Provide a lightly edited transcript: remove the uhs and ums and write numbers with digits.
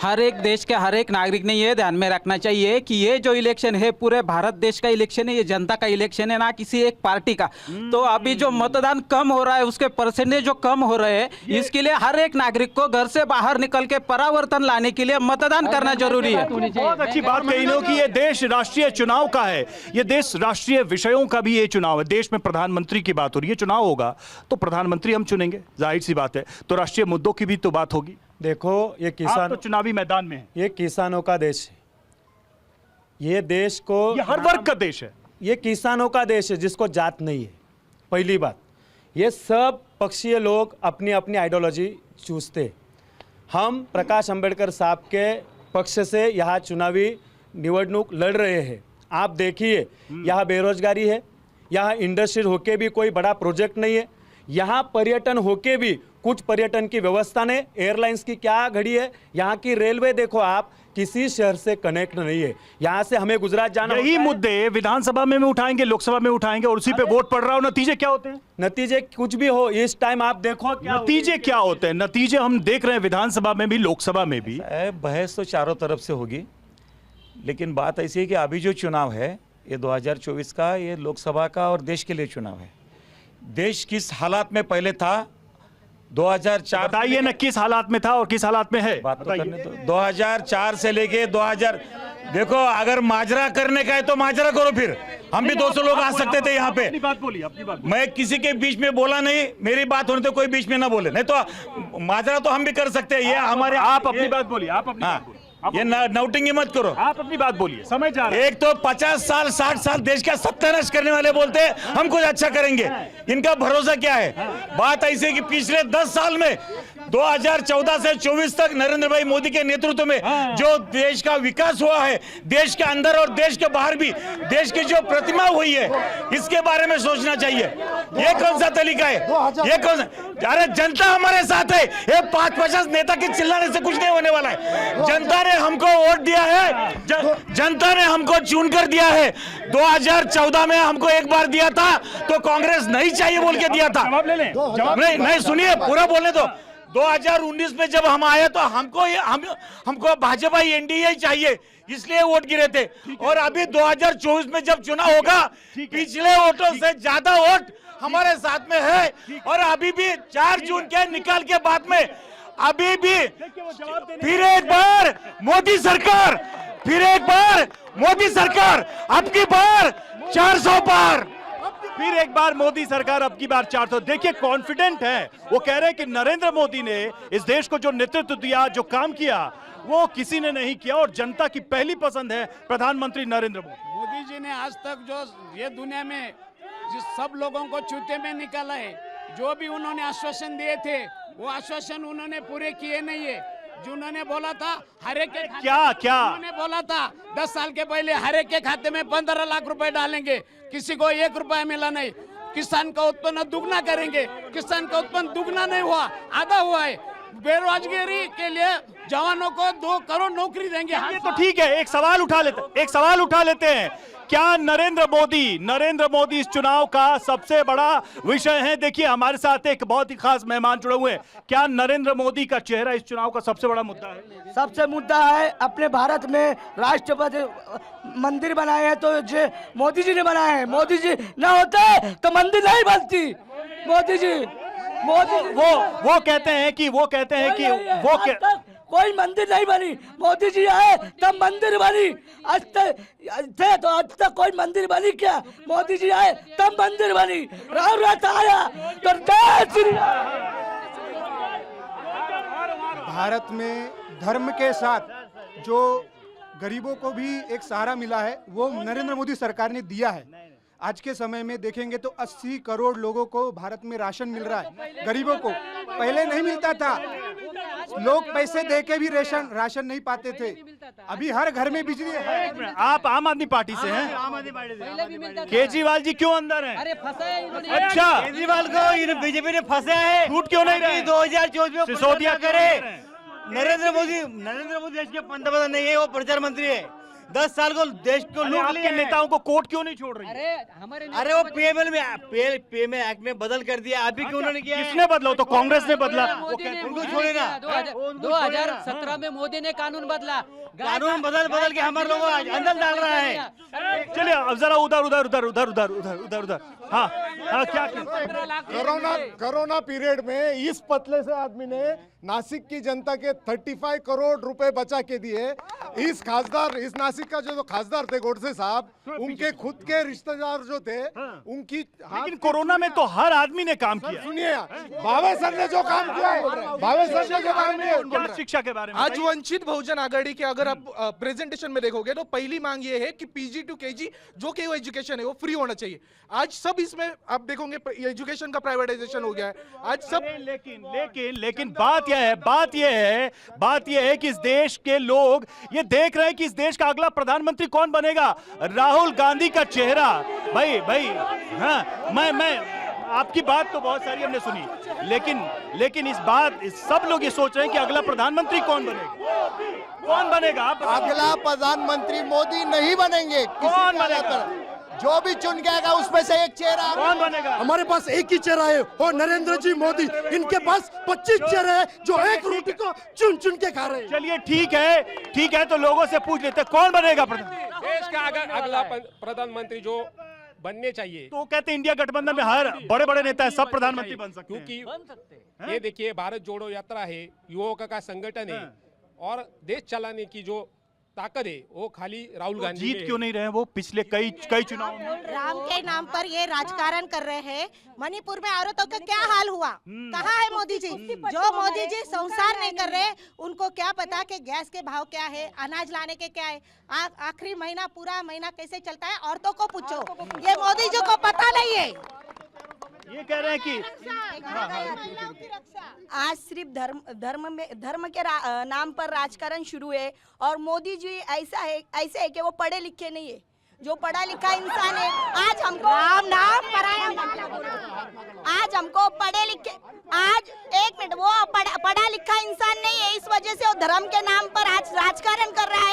हर एक देश के हर एक नागरिक ने ये ध्यान में रखना चाहिए कि ये जो इलेक्शन है पूरे भारत देश का इलेक्शन है, ये जनता का इलेक्शन है, ना किसी एक पार्टी का। तो अभी जो मतदान कम हो रहा है, उसके परसेंटेज जो कम हो रहे हैं, इसके लिए हर एक नागरिक को घर से बाहर निकल के परावर्तन लाने के लिए मतदान करना जरूरी है। बहुत अच्छी बात कही नो कि ये देश राष्ट्रीय चुनाव का है, ये देश राष्ट्रीय विषयों का भी ये चुनाव है। देश में प्रधानमंत्री की बात हो रही है, चुनाव होगा तो प्रधानमंत्री हम चुनेंगे, जाहिर सी बात है। तो राष्ट्रीय मुद्दों की भी तो बात होगी। देखो, ये आप किसान तो चुनावी मैदान में हैं। ये किसानों का देश है, ये देश को, ये हर वर्ग का देश है, ये किसानों का देश है जिसको जात नहीं है। पहली बात, ये सब पक्षीय लोग अपनी अपनी आइडियोलॉजी चूसते। हम प्रकाश अंबेडकर साहब के पक्ष से यहाँ चुनावी निवडणूक लड़ रहे हैं। आप देखिए, यहाँ बेरोजगारी है, यहाँ इंडस्ट्री होके भी कोई बड़ा प्रोजेक्ट नहीं है, यहाँ पर्यटन होके भी कुछ पर्यटन की व्यवस्था नहीं, एयरलाइंस की क्या घड़ी है, यहाँ की रेलवे देखो आप, किसी शहर से कनेक्ट नहीं है। यहाँ से हमें गुजरात जाना, यही मुद्दे विधानसभा में उठाएंगे, लोकसभा में उठाएंगे और उसी पे वोट पड़ रहा हो। नतीजे क्या होते हैं? नतीजे कुछ भी हो, इस टाइम आप देखो क्या नतीजे क्या होते हैं। नतीजे हम देख रहे हैं विधानसभा में भी, लोकसभा में भी। बहस तो चारों तरफ से होगी, लेकिन बात ऐसी है कि अभी जो चुनाव है ये 2024 का, ये लोकसभा का और देश के लिए चुनाव है। देश किस हालात में पहले था 2004, बताइए ना, किस हालात में था और किस हालात में है? बात तो करने दो। 2004 से लेके 2000, देखो अगर माजरा करने का है तो माजरा करो, फिर हम भी 200 लोग आ सकते थे यहाँ पे। अपनी बात बोलिए, अपनी बात। मैं किसी के बीच में बोला नहीं, मेरी बात होने तो कोई बीच में ना बोले, नहीं तो माजरा तो हम भी कर सकते हैं। ये हमारे, आप अपनी बात बोलिए, आप अपनी बात बोलिए। ये नौटिंगी मत करो, आप अपनी बात बोलिए, समझ जा रहे हैं। एक तो 50 साल 60 साल देश का सत्यानाश करने वाले बोलते हैं हम कुछ अच्छा करेंगे, इनका भरोसा क्या है? बात ऐसी है कि पिछले 10 साल में 2014 से 24 तक नरेंद्र भाई मोदी के नेतृत्व में जो देश का विकास हुआ है, देश के अंदर और देश के बाहर भी देश की जो प्रतिमा हुई है, इसके बारे में सोचना चाहिए। ये कौन सा तरीका है? ये कौन सा? अरे जनता हमारे साथ है, ये 5-50 नेता के चिल्लाने से कुछ नहीं होने वाला है। जनता ने हमको वोट दिया है, जनता ने हमको चुन कर दिया है। 2014 में हमको एक बार दिया था तो कांग्रेस नहीं चाहिए बोल के दिया था। जवाब ले लें, नहीं सुनिए, पूरा बोलने दो। 2019 में जब हम आए तो हमको भाजपा एनडीए चाहिए, इसलिए वोट गिरे थे। और अभी 2024 में जब चुनाव होगा, पिछले वोटों से ज्यादा वोट हमारे साथ में है। और अभी भी 4 जून के निकाल के बाद में अभी भी फिर एक बार मोदी सरकार, फिर एक बार मोदी सरकार, अब की बार 400 पार, फिर एक बार मोदी सरकार, अब की बार 400। देखिए कॉन्फिडेंट है, वो कह रहे हैं कि नरेंद्र मोदी ने इस देश को जो नेतृत्व दिया, जो काम किया, वो किसी ने नहीं किया और जनता की पहली पसंद है प्रधानमंत्री नरेंद्र मोदी। मोदी जी ने आज तक जो ये दुनिया में जिस सब लोगों को चूते में निकाला है, जो भी उन्होंने आश्वासन दिए थे वो आश्वासन उन्होंने पूरे किए नहीं है। जो उन्होंने बोला था हर एक के क्या उन्होंने बोला था 10 साल के पहले हर एक के खाते में 15 लाख रुपए डालेंगे, किसी को 1 रुपया मिला नहीं। किसान का उत्पन्न दुगना करेंगे, किसान का उत्पन्न दुगना नहीं हुआ, आधा हुआ है। बेरोजगारी के लिए जवानों को 2 करोड़ नौकरी देंगे। ये तो ठीक है, एक सवाल उठा लेते हैं। क्या नरेंद्र मोदी इस चुनाव का सबसे बड़ा विषय है? देखिए हमारे साथ एक बहुत ही खास मेहमान जुड़े हुए हैं। क्या नरेंद्र मोदी का चेहरा इस चुनाव का सबसे बड़ा मुद्दा है? सबसे मुद्दा है, अपने भारत में राष्ट्रपति मंदिर बनाए हैं तो जो मोदी जी ने बनाए हैं। मोदी जी ना होते तो मंदिर नहीं बनती। मोदी जी वो कहते हैं कि कोई मंदिर नहीं बनी, मोदी जी आए तब मंदिर बनी। आज तक कोई मंदिर बनी क्या? मोदी जी आए तब मंदिर बनी। राम रथ आया तो भारत में धर्म के साथ जो गरीबों को भी एक सहारा मिला है वो नरेंद्र मोदी सरकार ने दिया है। आज के समय में देखेंगे तो 80 करोड़ लोगों को भारत में राशन मिल रहा है। गरीबों को पहले नहीं मिलता था, लोग पैसे देके भी राशन नहीं पाते थे। अभी हर घर में बिजली है। आप आम आदमी पार्टी से हैं? केजरीवाल जी क्यों अंदर हैं? अरे फंसे अच्छा, केजरीवाल को बीजेपी ने फंसे हैं। झूठ क्यों नहीं रहे? 2024 में सिसोदिया करे। नरेंद्र मोदी देश के पंतप्रधान नहीं है, वो प्रधानमंत्री है। 10 साल को देश को अरे लूट आपके लिया है। नेताओं को कोर्ट क्यों नहीं छोड़ रही है? अरे वो पे में एक्ट में बदल कर दिया, अभी क्यों उन्होंने किया है? किसने बदला? वो तो कांग्रेस ने बदला। उनको छोड़े ना। 2017 में मोदी ने कानून बदला, कानून बदल के हमारे लोगों को अंदर डाल रहा है। चलिए अब जरा उधर हाँ हाँ क्या कोरोना पीरियड में इस पतले से आदमी ने नासिक की जनता के 35 करोड़ रुपए बचा के दिए। इस नासिक का जो खासदार थे गोडसे साहब, उनके खुद के रिश्तेदार जो थे उनकी लेकिन कोरोना में तो हर आदमी ने काम किया। सुनिए, भावे सर ने जो काम किया है, भावे सर ने जो काम किया है, क्या शिक्षा के बारे में आज वंचित बहुजन आघाड़ी के अगर आप प्रेजेंटेशन में देखोगे तो पहली मांग ये है कि पीजी टू केजी जो कि वो एजुकेशन है वो फ्री होना चाहिए। आज सब इसमें आप देखोगे एजुकेशन का प्राइवेटाइजेशन हो गया है। आज सब लेकिन बात यह है कि इस देश के लोग ये देख रहे हैं कि इस देश का अगला प्रधानमंत्री कौन बनेगा। राहुल गांधी का चेहरा भाई हाँ, मैं आपकी बात तो बहुत सारी हमने सुनी, लेकिन सब लोग ये सोच रहे हैं कि अगला प्रधानमंत्री कौन बनेगा। अगला प्रधानमंत्री मोदी नहीं बनेंगे। कौन बनेगा? जो भी चुन के आएगा उसमें से एक चेहरा कौन बनेगा? हमारे पास एक ही चेहरा है और नरेंद्र जी मोदी। इनके पास 25 चेहरे हैं जो एक रोटी को चुन के खा रहे हैं। चलिए ठीक है तो लोगों से पूछ लेते हैं कौन बनेगा प्रधानमंत्री। देश का अगला प्रधानमंत्री जो बनने चाहिए, तो कहते हैं इंडिया गठबंधन में हर बड़े नेता है, सब प्रधानमंत्री बन सकते हैं। क्योंकि ये देखिए भारत जोड़ो यात्रा है, युवाओं का संगठन है और देश चलाने की जो ताकत है वो खाली राहुल गांधी जीत क्यों नहीं रहे वो पिछले कई चुनाव में? राम के नाम पर ये राजकारण कर रहे हैं। मणिपुर में औरतों का क्या हाल हुआ, कहाँ है मोदी जी? जो मोदी जी संसार नहीं कर रहे, उनको क्या पता कि गैस के भाव क्या है, अनाज लाने के क्या है, आखिरी महीना पूरा महीना कैसे चलता है, औरतों को पूछो। ये मोदी जी को पता नहीं है। ये कह रहे हैं कि आज सिर्फ धर्म के नाम पर राजकारण शुरू है और मोदी जी ऐसे है कि वो पढ़े लिखे नहीं है। जो पढ़ा लिखा इंसान है, आज हमको राम नाम पराया, आज हमको पढ़े लिखे, आज एक मिनट, वो पढ़ा लिखा इंसान नहीं है, इस वजह से वो धर्म के नाम पर आज राजकारण कर रहा है